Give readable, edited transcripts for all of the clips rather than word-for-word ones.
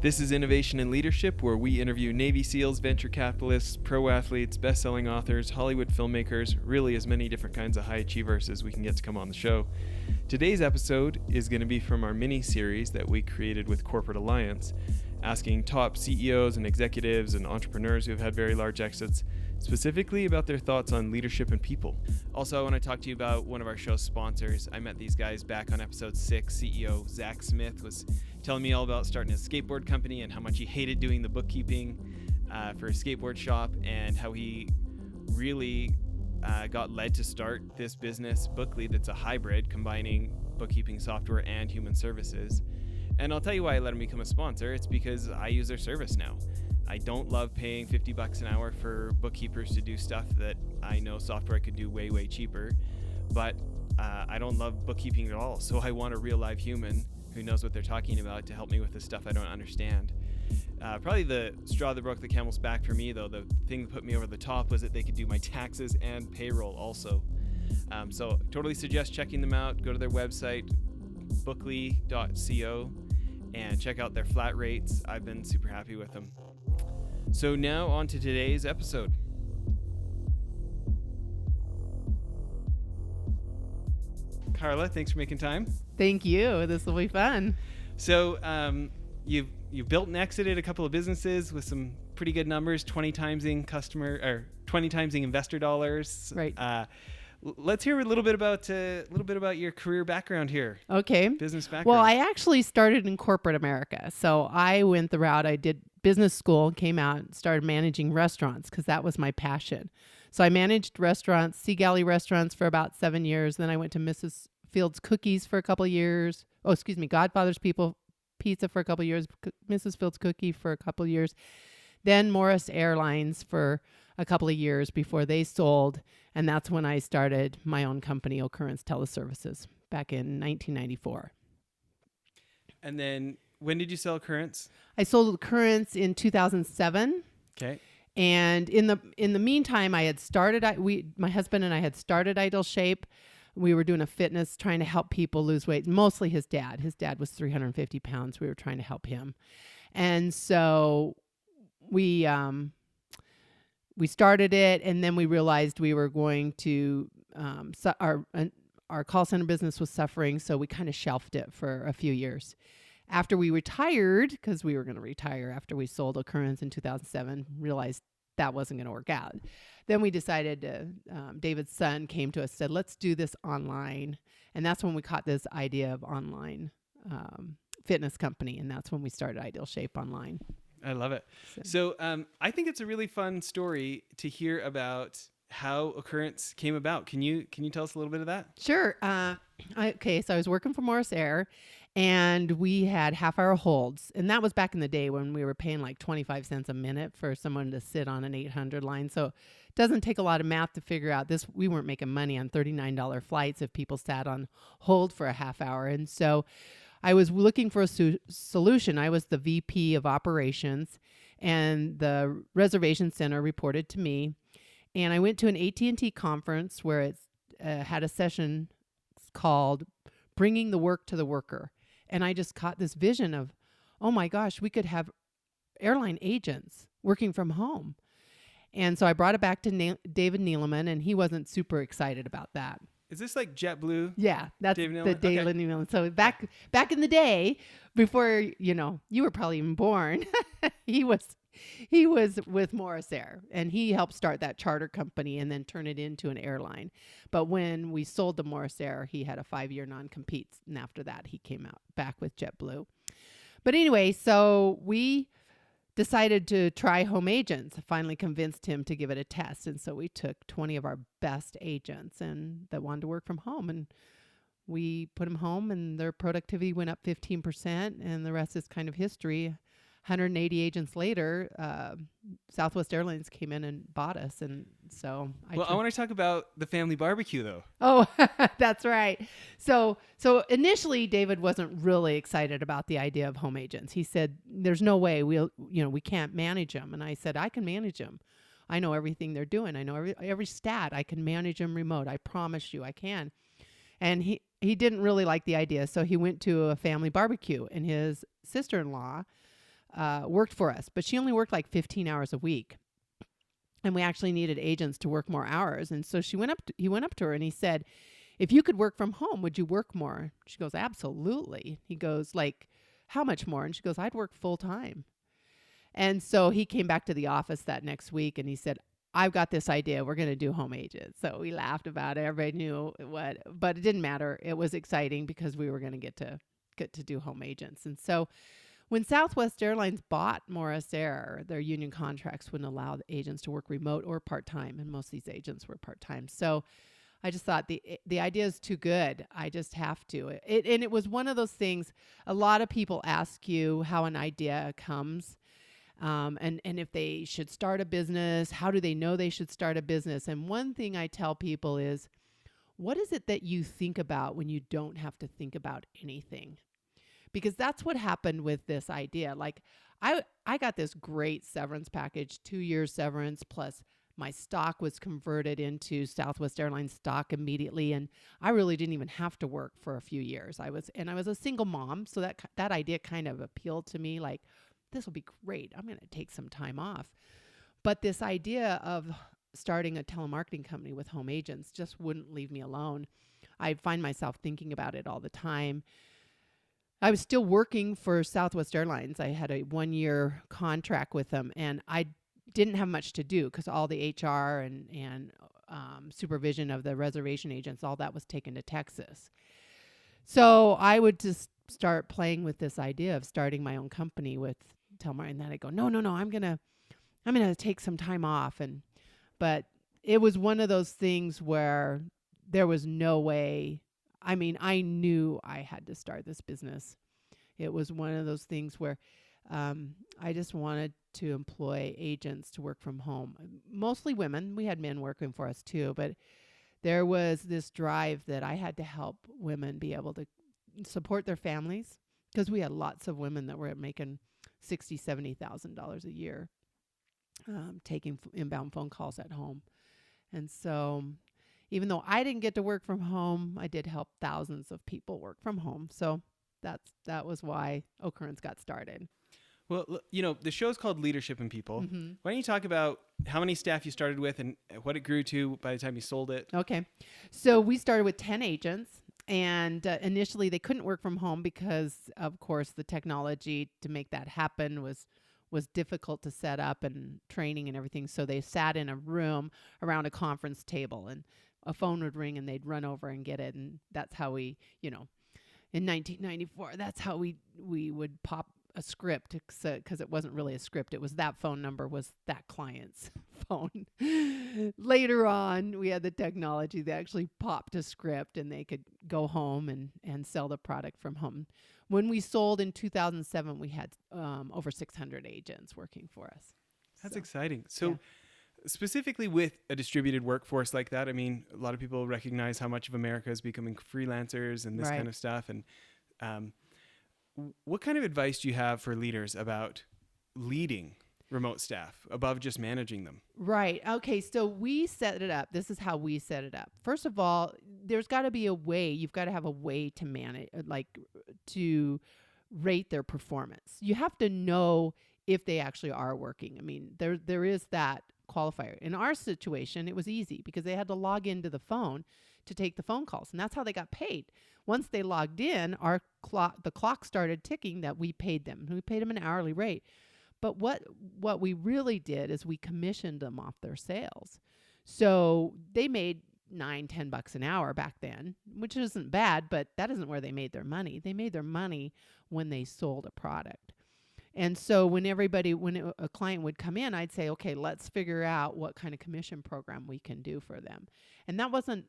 This is Innovation and Leadership, where we interview Navy SEALs, venture capitalists, pro athletes, best-selling authors, Hollywood filmmakers, really as many different kinds of high achievers as we can get to come on the show. Today's episode is going to be from our mini-series that we created with Corporate Alliance, asking top CEOs and executives and entrepreneurs who have had very large exits, specifically about their thoughts on leadership and people. Also, I want to talk to you about one of our show's sponsors. I met these guys back on episode 6. CEO Zach Smith was telling me all about starting a skateboard company and how much he hated doing the bookkeeping for a skateboard shop, and how he really got led to start this business, Bookly, that's a hybrid combining bookkeeping software and human services. And I'll tell you why I let him become a sponsor. It's because I use their service now. I don't love paying $50 an hour for bookkeepers to do stuff that I know software could do way, way cheaper. But I don't love bookkeeping at all. So I want a real live human who knows what they're talking about to help me with the stuff I don't understand. Probably the straw that broke the camel's back for me, though, the thing that put me over the top, was that they could do my taxes and payroll also. So totally suggest checking them out. Go to their website, bookly.co, and check out their flat rates. I've been super happy with them. So now on to today's episode. Carla, thanks for making time. Thank you. This will be fun. So you've built and exited a couple of businesses with some pretty good numbers, 20 timesing investor dollars. Right. Let's hear a little bit about your career background here. Okay. Business background. Well, I actually started in corporate America. So I went the route. I did business school, came out, and started managing restaurants because that was my passion. So I managed restaurants, Sea Galley restaurants, for about 7 years. Then I went to Mrs. Fields Cookies for a couple of years. Godfather's Pizza for a couple of years, Mrs. Fields Cookie for a couple of years. Then Morris Airlines for a couple of years before they sold. And that's when I started my own company, Occurrence Teleservices, back in 1994. And then when did you sell Occurrence? I sold Occurrence in 2007. Okay. And in the meantime, my husband and I had started Ideal Shape. We were doing a fitness, trying to help people lose weight. Mostly his dad. His dad was 350 pounds. We were trying to help him. And so we started it, and then we realized we were going to, our call center business was suffering, so we kind of shelved it for a few years. After we retired, because we were going to retire after we sold Occurrence in 2007, realized that wasn't going to work out. Then we decided David's son came to us, said, let's do this online. And that's when we caught this idea of online fitness company. And that's when we started Ideal Shape Online. I love it. So I think it's a really fun story to hear about how Occurrence came about. Can you tell us a little bit of that? Sure. So I was working for Morris Air, and we had half-hour holds. And that was back in the day when we were paying like 25 cents a minute for someone to sit on an 800 line. So it doesn't take a lot of math to figure out this. We weren't making money on $39 flights if people sat on hold for a half hour. And so I was looking for a solution. I was the VP of operations, and the reservation center reported to me. And I went to an AT&T conference where it had a session called Bringing the Work to the Worker. And I just caught this vision of, oh my gosh, we could have airline agents working from home. And so I brought it back to David Neeleman, and he wasn't super excited about that. Is this like JetBlue? Yeah, that's David the Neeleman? David Okay. Neeleman. So back in the day, before you were probably even born, he was with Morris Air, and he helped start that charter company and then turn it into an airline. But when we sold to Morris Air, he had a 5-year non-compete, and after that, he came out back with JetBlue. But anyway, so we decided to try home agents. I finally convinced him to give it a test. And so we took 20 of our best agents and that wanted to work from home, and we put them home, and their productivity went up 15%, and the rest is kind of history. 180 agents later, Southwest Airlines came in and bought us. And so I want to talk about the family barbecue, though. Oh, that's right. So initially, David wasn't really excited about the idea of home agents. He said, there's no way we can't manage them. And I said, I can manage them. I know everything they're doing. I know every stat. I can manage them remote. I promise you I can. And he didn't really like the idea. So he went to a family barbecue, and his sister-in-law worked for us, but she only worked like 15 hours a week. And we actually needed agents to work more hours. And so he went up to her and he said, if you could work from home, would you work more? She goes, absolutely. He goes, like, how much more? And she goes, I'd work full time. And so he came back to the office that next week and he said, I've got this idea. We're going to do home agents. So we laughed about it. Everybody knew what, but it didn't matter. It was exciting because we were going to get to do home agents. And so when Southwest Airlines bought Morris Air, their union contracts wouldn't allow the agents to work remote or part-time. And most of these agents were part-time. So I just thought the idea is too good. I just have to. And it was one of those things. A lot of people ask you how an idea comes. And if they should start a business, how do they know they should start a business? And one thing I tell people is, what is it that you think about when you don't have to think about anything? Because that's what happened with this idea. Like I got this great severance package, 2 years severance, plus my stock was converted into Southwest Airlines stock immediately. And I really didn't even have to work for a few years. I was a single mom. So that idea kind of appealed to me, like, this will be great. I'm going to take some time off. But this idea of starting a telemarketing company with home agents just wouldn't leave me alone. I find myself thinking about it all the time. I was still working for Southwest Airlines. I had a 1-year contract with them, and I didn't have much to do because all the HR and supervision of the reservation agents, all that was taken to Texas. So I would just start playing with this idea of starting my own company with telemarketing. And then I go, no, I'm gonna take some time off. But it was one of those things where there was no way. I mean, I knew I had to start this business. It was one of those things where I just wanted to employ agents to work from home, mostly women. We had men working for us too, but there was this drive that I had to help women be able to support their families, because we had lots of women that were making $60,000, $70,000 a year, taking inbound phone calls at home. And so even though I didn't get to work from home, I did help thousands of people work from home. So that was why Occurrence got started. Well, the show's called Leadership in People. Mm-hmm. Why don't you talk about how many staff you started with and what it grew to by the time you sold it? Okay. So we started with 10 agents. And initially, they couldn't work from home because, of course, the technology to make that happen was difficult to set up, and training and everything. So they sat in a room around a conference table, and a phone would ring, and they'd run over and get it. And that's how we, in 1994, that's how we would pop a script, because it wasn't really a script. It was that phone number was that client's phone. Later on, we had the technology that actually popped a script and they could go home and sell the product from home. When we sold in 2007, we had over 600 agents working for us. That's exciting. So specifically with a distributed workforce like that, I mean, a lot of people recognize how much of America is becoming freelancers and this kind of stuff. And what kind of advice do you have for leaders about leading remote staff above just managing them? Right. Okay. So we set it up. This is how we set it up. First of all, there's got to be a way. You've got to have a way to manage, like to rate their performance. You have to know if they actually are working. I mean, there is that qualifier. In our situation, it was easy because they had to log into the phone to take the phone calls, and that's how they got paid. Once they logged in, the clock started ticking that we paid them. We paid them an hourly rate. But what we really did is we commissioned them off their sales. So they made $9-10 an hour back then, which isn't bad, but that isn't where they made their money. They made their money when they sold a product. And so when a client would come in, I'd say, okay, let's figure out what kind of commission program we can do for them. And that wasn't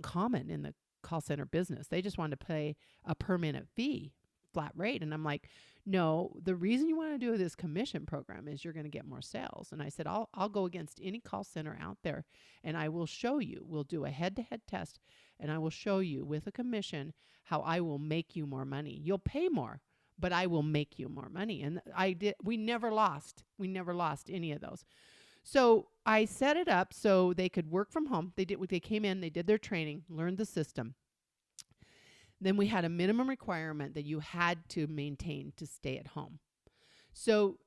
common in the call center business. They just wanted to pay a per minute fee, flat rate. And I'm like, no, the reason you want to do this commission program is you're going to get more sales. And I said, I'll go against any call center out there and I will show you. We'll do a head-to-head test and I will show you with a commission how I will make you more money. You'll pay more, but I will make you more money. And we never lost. We never lost any of those. So I set it up so they could work from home. They came in, they did their training, learned the system. Then we had a minimum requirement that you had to maintain to stay at home. So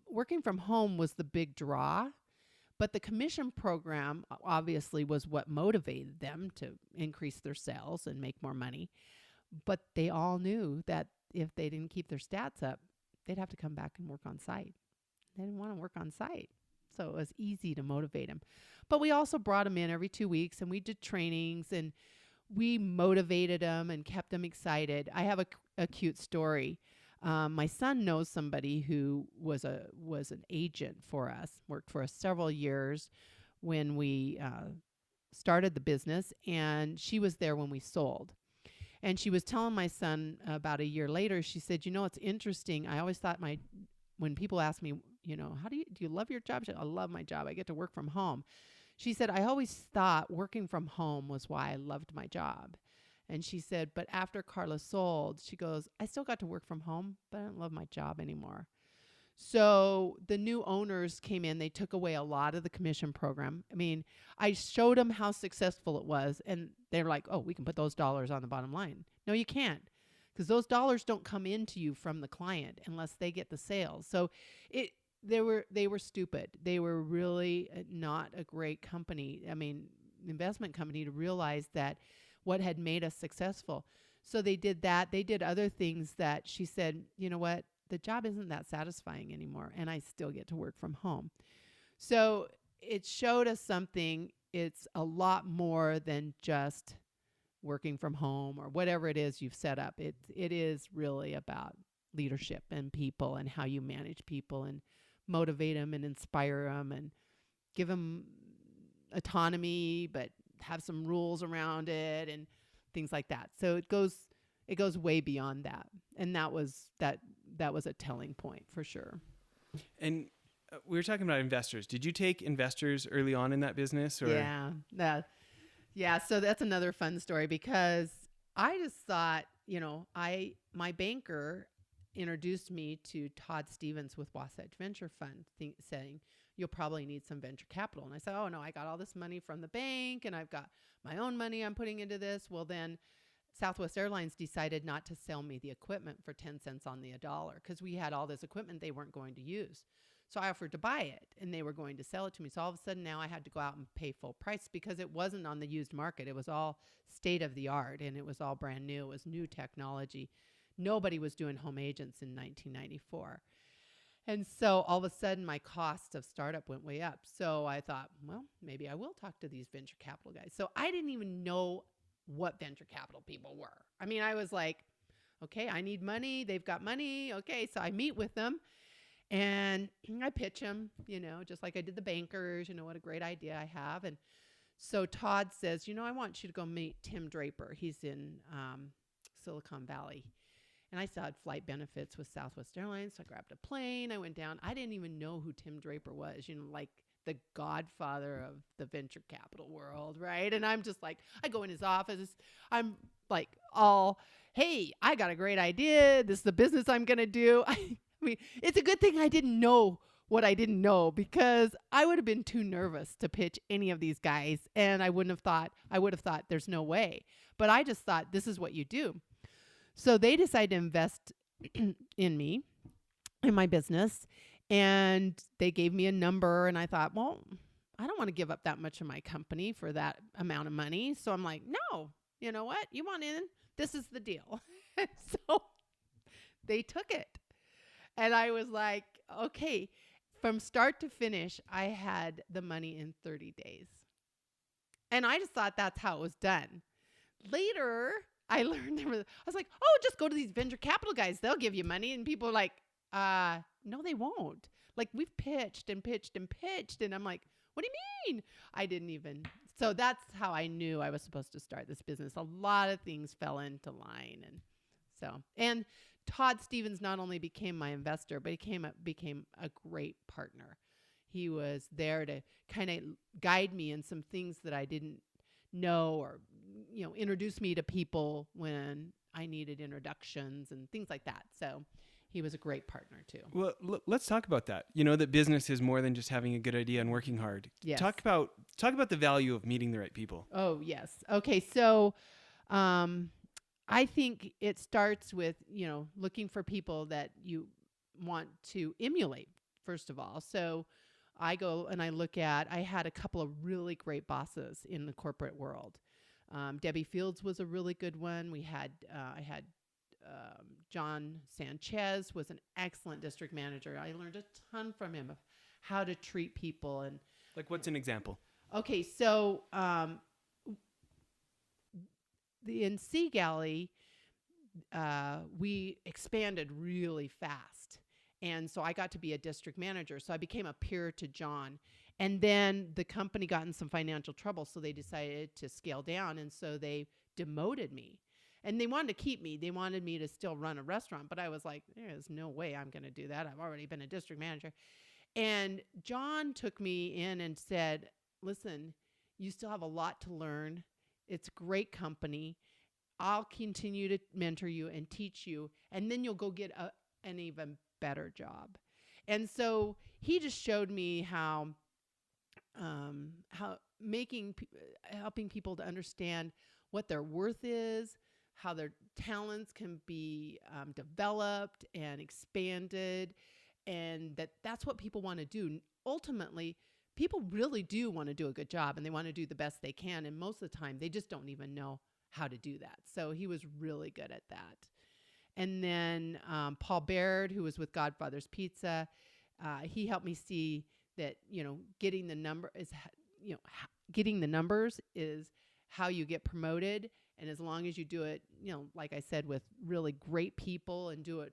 working from home was the big draw, but the commission program obviously was what motivated them to increase their sales and make more money. But they all knew that if they didn't keep their stats up, they'd have to come back and work on site. They didn't want to work on site. So it was easy to motivate them. But we also brought them in every 2 weeks and we did trainings and we motivated them and kept them excited. I have a cute story. My son knows somebody who was an agent for us, worked for us several years when we started the business, and she was there when we sold. And she was telling my son about a year later, she said, it's interesting. I always thought when people ask me, how do you love your job? She said, I love my job. I get to work from home. She said, I always thought working from home was why I loved my job. And she said, but after Carla sold, she goes, I still got to work from home, but I don't love my job anymore. So the new owners came in. They took away a lot of the commission program. I mean, I showed them how successful it was, and they're like, oh, we can put those dollars on the bottom line. No, you can't, because those dollars don't come into you from the client unless they get the sales. So they were stupid. They were really not a great company. I mean, investment company, to realize that what had made us successful. So they did that. They did other things that she said, you know what? The job isn't that satisfying anymore, and I still get to work from home. So it showed us something. It's a lot more than just working from home or whatever it is you've set up. It is really about leadership and people and how you manage people and motivate them and inspire them and give them autonomy, but have some rules around it and things like that. So it goes way beyond that. And that was a telling point for sure. And we were talking about investors. Did you take investors early on in that business? Or? Yeah. So that's another fun story, because I just thought, my banker introduced me to Todd Stevens with Wasatch Venture Fund, saying, you'll probably need some venture capital. And I said, oh no, I got all this money from the bank and I've got my own money I'm putting into this. Well, then Southwest Airlines decided not to sell me the equipment for 10 cents on the dollar, because we had all this equipment they weren't going to use. So I offered to buy it and they were going to sell it to me. So all of a sudden now I had to go out and pay full price, because it wasn't on the used market. It was all state of the art and it was all brand new. It was new technology. Nobody was doing home agents in 1994. And so all of a sudden my cost of startup went way up. So I thought, well, maybe I will talk to these venture capital guys. So I didn't even know what venture capital people were. I mean, I was like, okay, I need money. They've got money. Okay. So I meet with them and I pitch them, just like I did the bankers, what a great idea I have. And so Todd says, I want you to go meet Tim Draper. He's in Silicon Valley. And I still had flight benefits with Southwest Airlines. So I grabbed a plane. I went down. I didn't even know who Tim Draper was, like the godfather of the venture capital world, right? And I'm just like, I go in his office. I'm like, hey, I got a great idea. This is the business I'm going to do. I mean, it's a good thing I didn't know what I didn't know, because I would have been too nervous to pitch any of these guys. And I would have thought there's no way. But I just thought, this is what you do. So they decided to invest in me, in my business, and they gave me a number. And I thought, well, I don't want to give up that much of my company for that amount of money. So I'm like, no, you know what? You want in? This is the deal. So they took it. And I was like, okay, from start to finish, I had the money in 30 days. And I just thought that's how it was done. Later, I learned I was like, oh, just go to these venture capital guys. They'll give you money. And people are like, no, they won't. Like, we've pitched and pitched and pitched. And I'm like, what do you mean? I didn't even. So that's how I knew I was supposed to start this business. A lot of things fell into line. And Todd Stevens not only became my investor, but he became a great partner. He was there to kind of guide me in some things that I didn't know, or introduce me to people when I needed introductions and things like that. So he was a great partner too. Well, let's talk about that. That business is more than just having a good idea and working hard. Yes. Talk about the value of meeting the right people. Oh, yes. Okay. So I think it starts with, looking for people that you want to emulate, first of all. So I go and I look at, I had a couple of really great bosses in the corporate world. Debbie Fields was a really good one. I had John Sanchez was an excellent district manager. I learned a ton from him of how to treat people. And Like, what's an example? okay, so in Sea Galley, we expanded really fast. And so I got to be a district manager. So I became a peer to John. And then the company got in some financial trouble. So they decided to scale down. And so they demoted me. And they wanted to keep me. They wanted me to still run a restaurant. But I was like, there's no way I'm going to do that. I've already been a district manager. And John took me in and said, listen, you still have a lot to learn. It's a great company. I'll continue to mentor you and teach you. And then you'll go get an even better job. And so he just showed me how helping people to understand what their worth is, how their talents can be developed and expanded, and that's what people want to do. Ultimately, people really do want to do a good job, and they want to do the best they can. And most of the time, they just don't even know how to do that. So he was really good at that. And then Paul Baird, who was with Godfather's Pizza, he helped me see that, getting the numbers is how you get promoted. And as long as you do it, like I said, with really great people and do it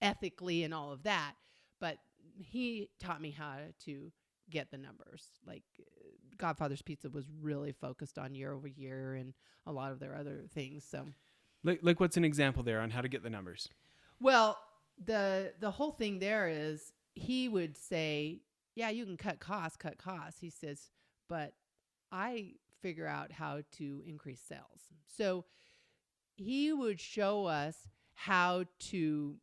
ethically and all of that. But he taught me how to get the numbers. Like Godfather's Pizza was really focused on year over year and a lot of their other things. So like what's an example there on how to get the numbers? Well, the whole thing there is he would say, yeah, you can cut costs. He says, but I figure out how to increase sales. So he would show us how to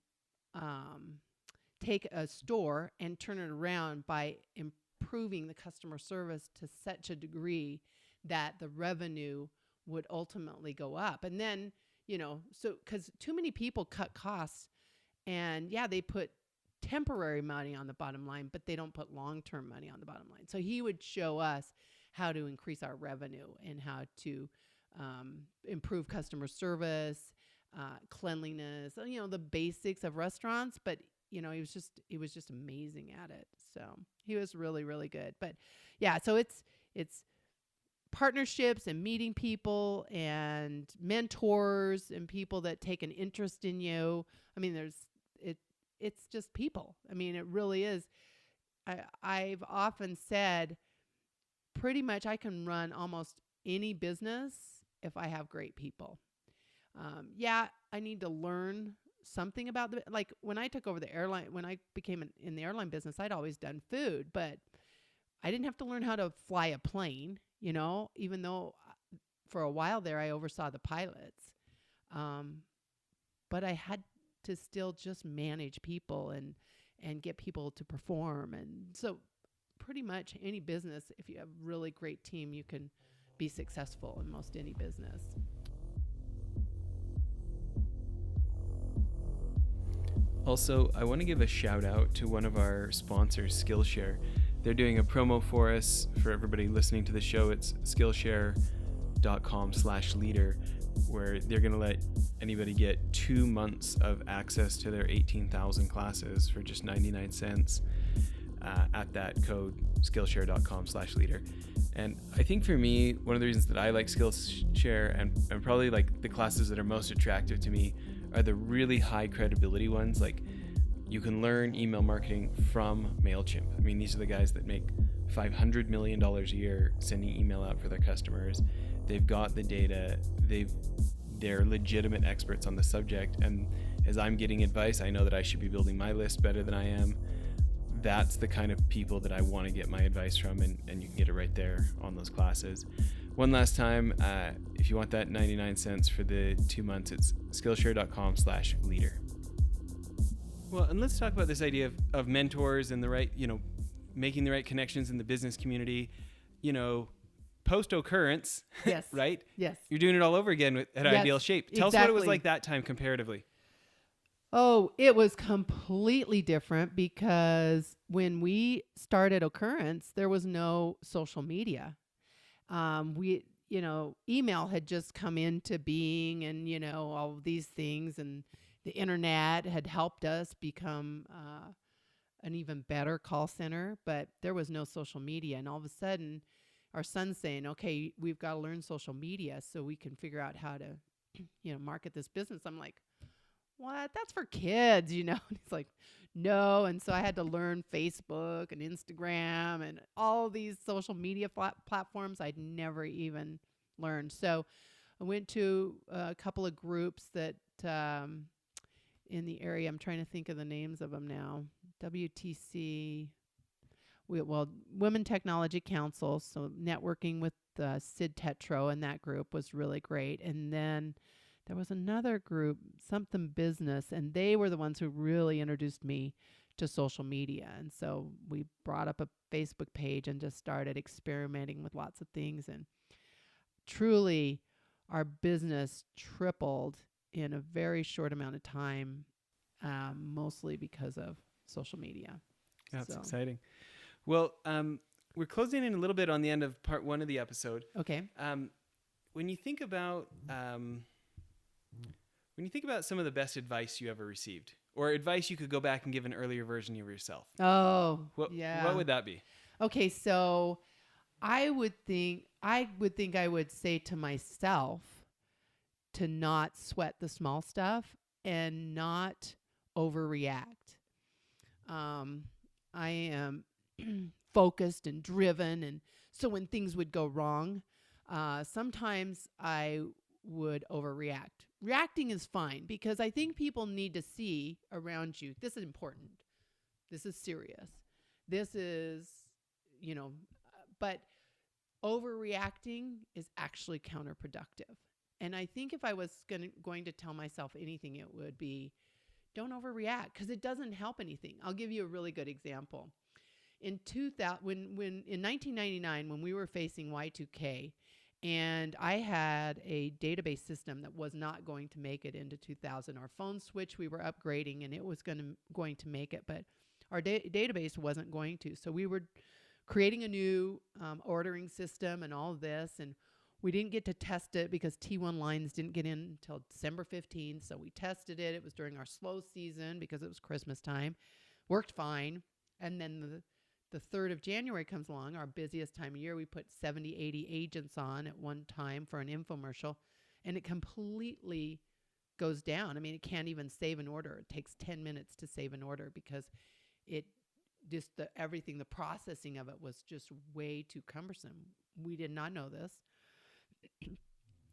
take a store and turn it around by improving the customer service to such a degree that the revenue would ultimately go up. And then, so because too many people cut costs and they put temporary money on the bottom line, but they don't put long-term money on the bottom line. So he would show us how to increase our revenue and how to improve customer service, cleanliness, the basics of restaurants. But, he was just amazing at it. So he was really, really good. But so it's partnerships and meeting people and mentors and people that take an interest in you. I mean, it's just people. I mean, it really is. I've often said pretty much I can run almost any business if I have great people. I need to learn something about like when I took over the airline, when I became in the airline business, I'd always done food, but I didn't have to learn how to fly a plane, even though for a while there I oversaw the pilots. But I had to still just manage people and get people to perform. And so pretty much any business, if you have a really great team, you can be successful in most any business. Also, I want to give a shout out to one of our sponsors, Skillshare. They're doing a promo for us. For everybody listening to the show, it's skillshare.com/leader, where they're going to let anybody get 2 months of access to their 18,000 classes for just 99 cents at that code, skillshare.com/leader. And I think for me, one of the reasons that I like Skillshare and probably like the classes that are most attractive to me are the really high credibility ones. Like you can learn email marketing from MailChimp. I mean, these are the guys that make $500 million a year sending email out for their customers. They've got the data. They're legitimate experts on the subject. And as I'm getting advice, I know that I should be building my list better than I am. That's the kind of people that I want to get my advice from, and you can get it right there on those classes. One last time, if you want that 99 cents for the 2 months, it's skillshare.com/leader. Well, and let's talk about this idea of mentors and the right, making the right connections in the business community, post-occurrence, Yes. right? Yes. You're doing it all over again at Yes, Ideal Shape. Tell us what it was exactly. like that time comparatively. Oh, it was completely different because when we started Occurrence, there was no social media. Email had just come into being, and all of these things, and the internet had helped us become an even better call center, but there was no social media. And all of a sudden, our son's saying, okay, we've got to learn social media so we can figure out how to, market this business. I'm like, what? That's for kids, And he's like, no. And so I had to learn Facebook and Instagram and all these social media platforms I'd never even learned. So I went to a couple of groups that in the area. I'm trying to think of the names of them now. WTC, Women Technology Council. So networking with Sid Tetro and that group was really great. And then there was another group, something business, and they were the ones who really introduced me to social media. And so we brought up a Facebook page and just started experimenting with lots of things. And truly, our business tripled in a very short amount of time, mostly because of social media. That's exciting. Well, we're closing in a little bit on the end of part 1 of the episode. Okay. When you think about some of the best advice you ever received, or advice you could go back and give an earlier version of yourself. What would that be? Okay, so I would think I would say to myself to not sweat the small stuff and not overreact. I am focused and driven, and so when things would go wrong, sometimes I would overreact. Reacting is fine because I think people need to see around you, this is important. This is serious. This is, but overreacting is actually counterproductive. And I think if I was going to tell myself anything, it would be don't overreact because it doesn't help anything. I'll give you a really good example. In 2000, in 1999, when we were facing Y2K, and I had a database system that was not going to make it into 2000. Our phone switch we were upgrading, and it was going to make it, but our database wasn't going to. So we were creating a new ordering system and all of this, and we didn't get to test it because T1 lines didn't get in until December 15th. So we tested it. It was during our slow season because it was Christmas time. Worked fine. And then the 3rd of January comes along, our busiest time of year. We put 70, 80 agents on at one time for an infomercial, and it completely goes down. I mean, it can't even save an order. It takes 10 minutes to save an order because it just the processing of it was just way too cumbersome. We did not know this.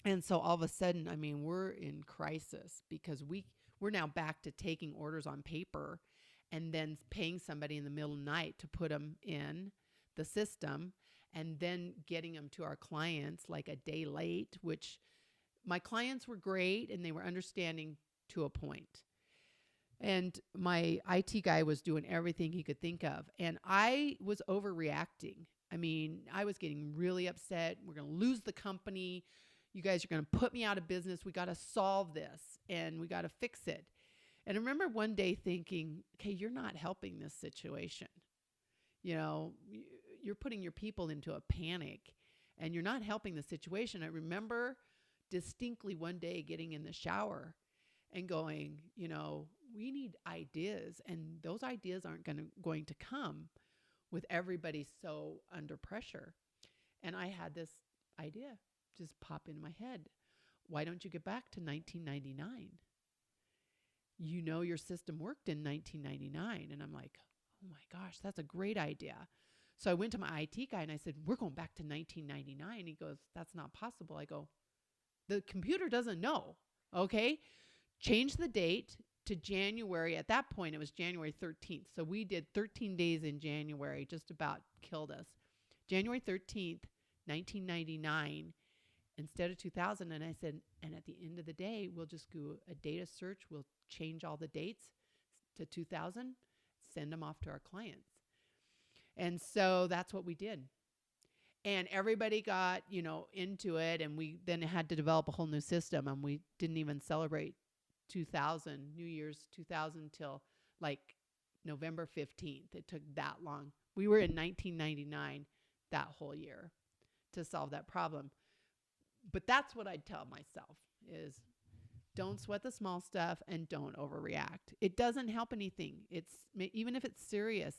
And so all of a sudden, I mean, we're in crisis because we're now back to taking orders on paper and then paying somebody in the middle of the night to put them in the system and then getting them to our clients like a day late, which my clients were great and they were understanding to a point. And my IT guy was doing everything he could think of. And I was overreacting. I mean, I was getting really upset. We're going to lose the company. You guys are going to put me out of business. We got to solve this and we got to fix it. And I remember one day thinking, okay, you're not helping this situation. You're putting your people into a panic and you're not helping the situation. I remember distinctly one day getting in the shower and going, we need ideas, and those ideas aren't going to come with everybody so under pressure. And I had this idea just pop in my head. Why don't you get back to 1999? Your system worked in 1999. And I'm like, oh my gosh, that's a great idea. So I went to my IT guy and I said, we're going back to 1999. He goes, that's not possible. I go, the computer doesn't know. Okay. Change the date to January. At that point, it was January 13th. So we did 13 days in January, just about killed us. January 13th, 1999, instead of 2000. And I said, and at the end of the day, we'll just do a data search. We'll change all the dates to 2000, send them off to our clients. And so that's what we did. And everybody got, into it. And we then had to develop a whole new system. And we didn't even celebrate 2000, New Year's 2000 till like November 15th. It took that long. We were in 1999 that whole year to solve that problem. But that's what I'd tell myself is don't sweat the small stuff and don't overreact. It doesn't help anything. Even if it's serious,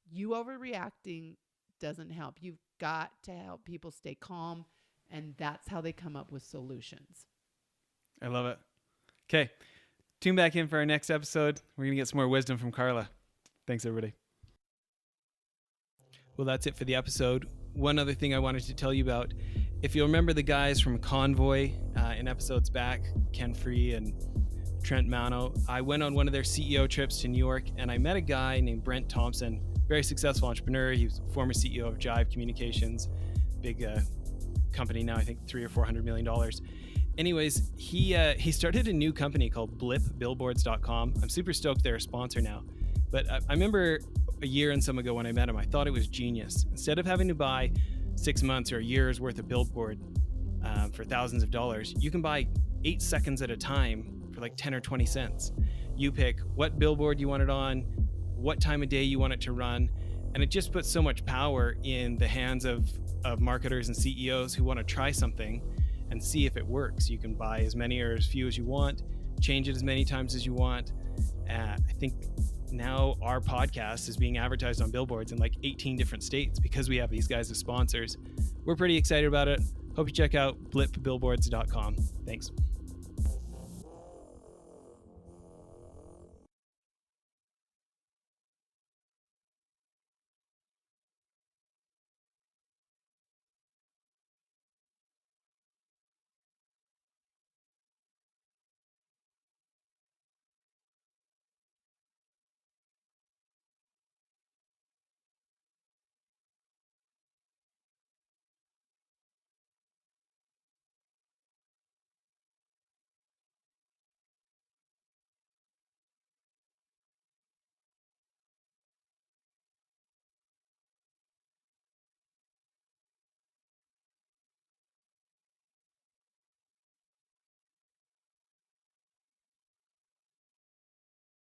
you overreacting doesn't help. You've got to help people stay calm, and that's how they come up with solutions. I love it. Okay. Tune back in for our next episode. We're going to get some more wisdom from Carla. Thanks, everybody. Well, that's it for the episode. One other thing I wanted to tell you about. If you'll remember the guys from Convoy in episodes back, Ken Free and Trent Mano, I went on one of their CEO trips to New York, and I met a guy named Brent Thompson, very successful entrepreneur. He was former CEO of Jive Communications, big company now, I think $300 or $400 million. Anyways, he started a new company called blipbillboards.com. I'm super stoked they're a sponsor now. But I remember a year and some ago when I met him, I thought it was genius. Instead of having to buy 6 months or a year's worth of billboard for thousands of dollars, you can buy 8 seconds at a time for like 10 or 20 cents. You pick what billboard you want it on, what time of day you want it to run, and it just puts so much power in the hands of marketers and CEOs who want to try something and see if it works. You can buy as many or as few as you want, change it as many times as you want. I think now our podcast is being advertised on billboards in like 18 different states because we have these guys as sponsors. We're pretty excited about it. Hope you check out blipbillboards.com. Thanks.